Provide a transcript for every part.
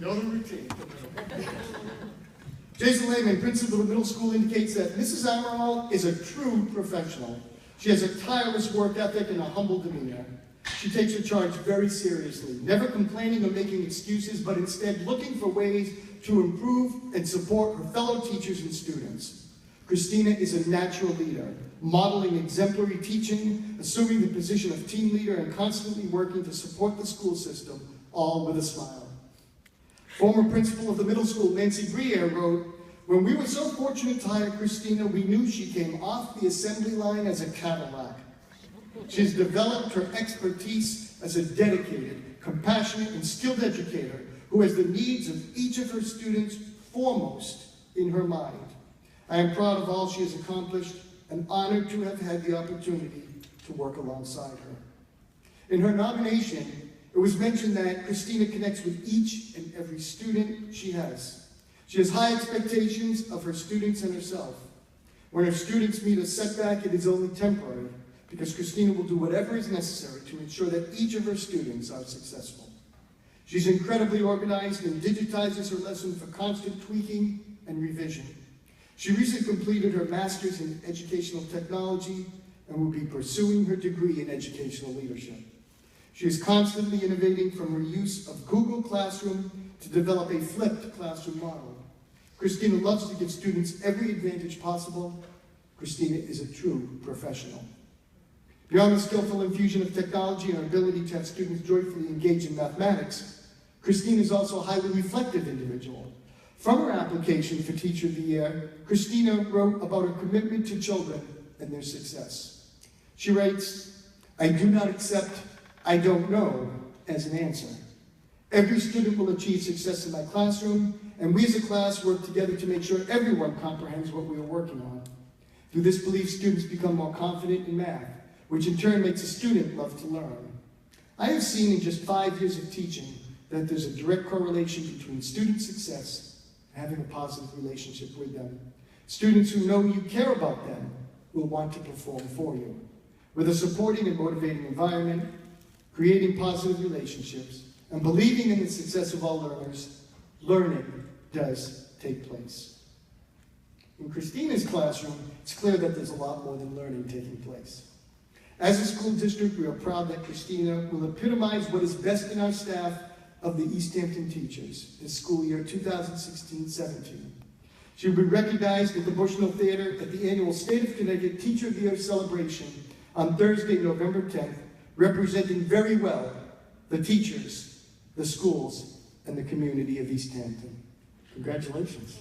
know the routine. Jason Lehman, principal of the middle school, indicates that Mrs. Amaral is a true professional. She has a tireless work ethic and a humble demeanor. She takes her charge very seriously, never complaining or making excuses, but instead looking for ways to improve and support her fellow teachers and students. Christina is a natural leader, modeling exemplary teaching, assuming the position of team leader, and constantly working to support the school system, all with a smile. Former principal of the middle school, Nancy Briere, wrote, "When we were so fortunate to hire Christina, we knew she came off the assembly line as a Cadillac. She's developed her expertise as a dedicated, compassionate, and skilled educator who has the needs of each of her students foremost in her mind. I am proud of all she has accomplished and honored to have had the opportunity to work alongside her." In her nomination, it was mentioned that Christina connects with each and every student she has. She has high expectations of her students and herself. When her students meet a setback, it is only temporary, because Christina will do whatever is necessary to ensure that each of her students are successful. She's incredibly organized and digitizes her lesson for constant tweaking and revision. She recently completed her master's in educational technology and will be pursuing her degree in educational leadership. She is constantly innovating, from her use of Google Classroom to develop a flipped classroom model. Christina loves to give students every advantage possible. Christina is a true professional. Beyond the skillful infusion of technology and her ability to have students joyfully engage in mathematics, Christina is also a highly reflective individual. From her application for Teacher of the Year, Christina wrote about her commitment to children and their success. She writes, "I do not accept 'I don't know' as an answer. Every student will achieve success in my classroom, and we as a class work together to make sure everyone comprehends what we are working on. Through this belief, students become more confident in math, which in turn makes a student love to learn. I have seen in just 5 years of teaching that there's a direct correlation between student success and having a positive relationship with them. Students who know you care about them will want to perform for you. With a supporting and motivating environment, creating positive relationships, and believing in the success of all learners, learning does take place." In Christina's classroom, it's clear that there's a lot more than learning taking place. As a school district, we are proud that Christina will epitomize what is best in our staff of the East Hampton teachers this school year 2016-17. She will be recognized at the Bushnell Theater at the annual State of Connecticut Teacher of the Year celebration on Thursday, November 10th, representing very well the teachers, the schools, and the community of East Hampton. Congratulations.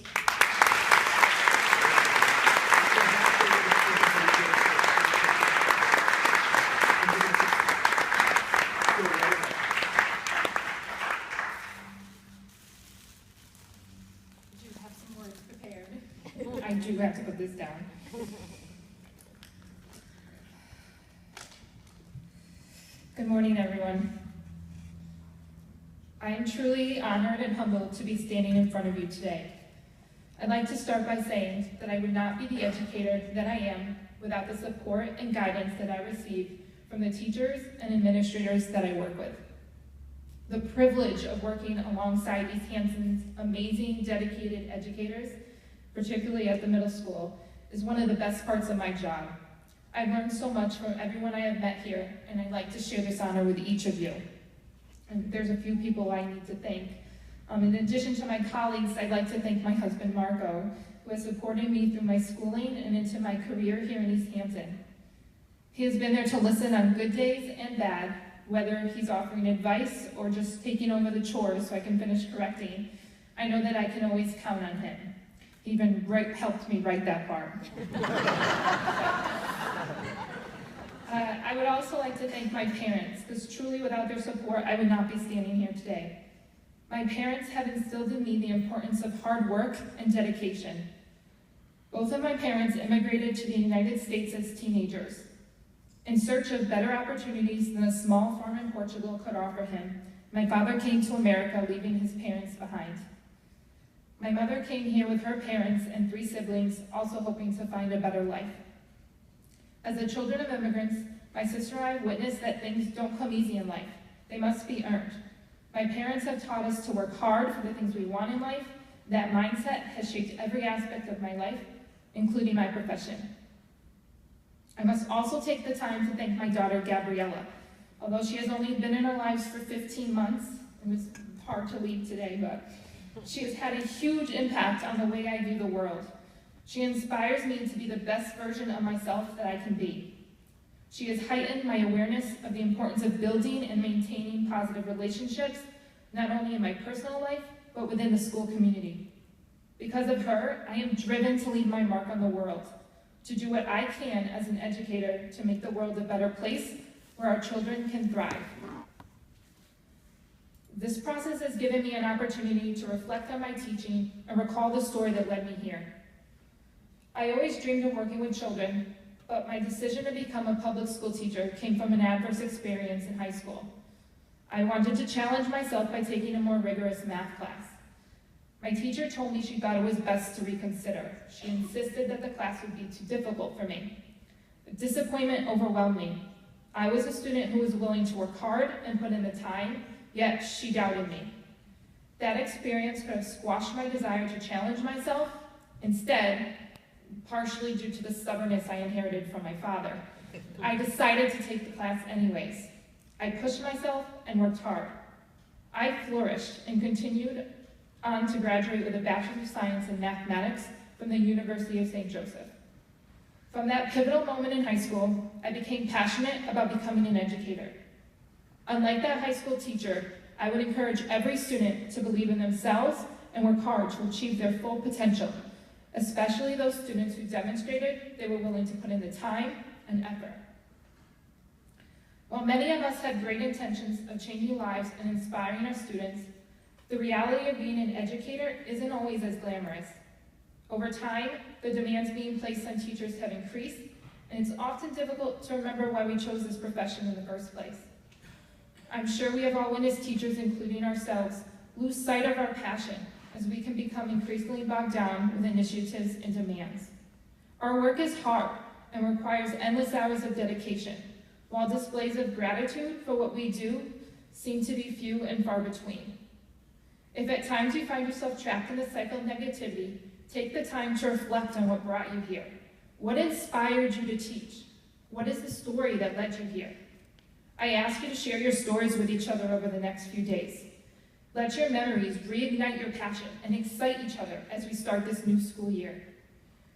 I do have to put this down. Good morning, everyone. I am truly honored and humbled to be standing in front of you today. I'd like to start by saying that I would not be the educator that I am without the support and guidance that I receive from the teachers and administrators that I work with. The privilege of working alongside East Hampton's amazing, dedicated educators, particularly at the middle school, is one of the best parts of my job. I've learned so much from everyone I have met here, and I'd like to share this honor with each of you. And there's a few people I need to thank. In addition to my colleagues, I'd like to thank my husband, Marco, who has supported me through my schooling and into my career here in East Hampton. He has been there to listen on good days and bad, whether he's offering advice or just taking over the chores so I can finish correcting. I know that I can always count on him. He even helped me write that part. I would also like to thank my parents, because truly without their support, I would not be standing here today. My parents have instilled in me the importance of hard work and dedication. Both of my parents immigrated to the United States as teenagers. In search of better opportunities than a small farm in Portugal could offer him, my father came to America, leaving his parents behind. My mother came here with her parents and 3 siblings, also hoping to find a better life. As the children of immigrants, my sister and I witnessed that things don't come easy in life. They must be earned. My parents have taught us to work hard for the things we want in life. That mindset has shaped every aspect of my life, including my profession. I must also take the time to thank my daughter, Gabriella. Although she has only been in our lives for 15 months, it was hard to leave today, but she has had a huge impact on the way I view the world. She inspires me to be the best version of myself that I can be. She has heightened my awareness of the importance of building and maintaining positive relationships, not only in my personal life, but within the school community. Because of her, I am driven to leave my mark on the world, to do what I can as an educator to make the world a better place where our children can thrive. This process has given me an opportunity to reflect on my teaching and recall the story that led me here. I always dreamed of working with children, but my decision to become a public school teacher came from an adverse experience in high school. I wanted to challenge myself by taking a more rigorous math class. My teacher told me she thought it was best to reconsider. She insisted that the class would be too difficult for me. The disappointment overwhelmed me. I was a student who was willing to work hard and put in the time, yet she doubted me. That experience could have squashed my desire to challenge myself. Instead, partially due to the stubbornness I inherited from my father, I decided to take the class anyways. I pushed myself and worked hard. I flourished and continued on to graduate with a Bachelor of Science in Mathematics from the University of St. Joseph. From that pivotal moment in high school, I became passionate about becoming an educator. Unlike that high school teacher, I would encourage every student to believe in themselves and work hard to achieve their full potential, especially those students who demonstrated they were willing to put in the time and effort. While many of us have great intentions of changing lives and inspiring our students, the reality of being an educator isn't always as glamorous. Over time, the demands being placed on teachers have increased, and it's often difficult to remember why we chose this profession in the first place. I'm sure we have all witnessed teachers, including ourselves, lose sight of our passion as we can become increasingly bogged down with initiatives and demands. Our work is hard and requires endless hours of dedication, while displays of gratitude for what we do seem to be few and far between. If at times you find yourself trapped in the cycle of negativity, take the time to reflect on what brought you here. What inspired you to teach? What is the story that led you here? I ask you to share your stories with each other over the next few days. Let your memories reignite your passion and excite each other as we start this new school year.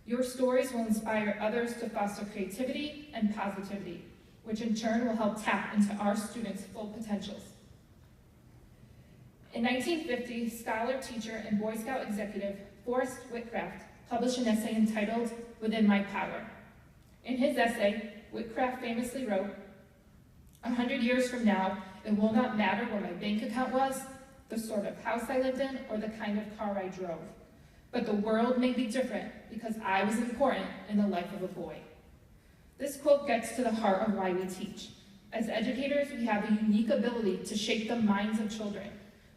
Your stories will inspire others to foster creativity and positivity, which in turn will help tap into our students' full potentials. In 1950, scholar, teacher, and Boy Scout executive Forrest Whitcraft published an essay entitled Within My Power. In his essay, Whitcraft famously wrote, "100 years from now, it will not matter where my bank account was, the sort of house I lived in, or the kind of car I drove. But the world may be different because I was important in the life of a boy." This quote gets to the heart of why we teach. As educators, we have a unique ability to shape the minds of children.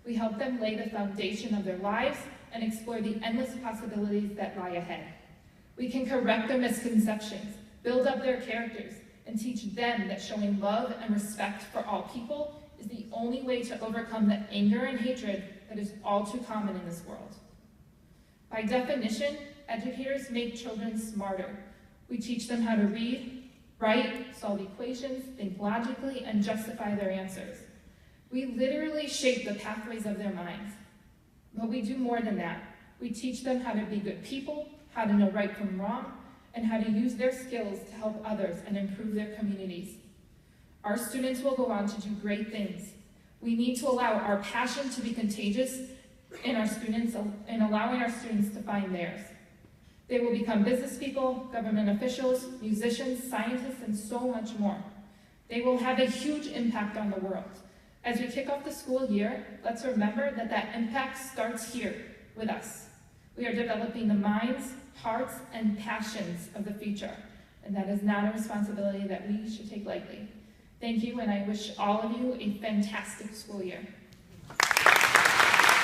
We help them lay the foundation of their lives and explore the endless possibilities that lie ahead. We can correct their misconceptions, build up their characters, and teach them that showing love and respect for all people is the only way to overcome the anger and hatred that is all too common in this world. By definition, educators make children smarter. We teach them how to read, write, solve equations, think logically, and justify their answers. We literally shape the pathways of their minds. But we do more than that. We teach them how to be good people, how to know right from wrong, and how to use their skills to help others and improve their communities. Our students will go on to do great things. We need to allow our passion to be contagious in our students and allowing our students to find theirs. They will become business people, government officials, musicians, scientists, and so much more. They will have a huge impact on the world. As we kick off the school year, let's remember that that impact starts here with us. We are developing the minds, hearts, and passions of the future, and that is not a responsibility that we should take lightly. Thank you, and I wish all of you a fantastic school year.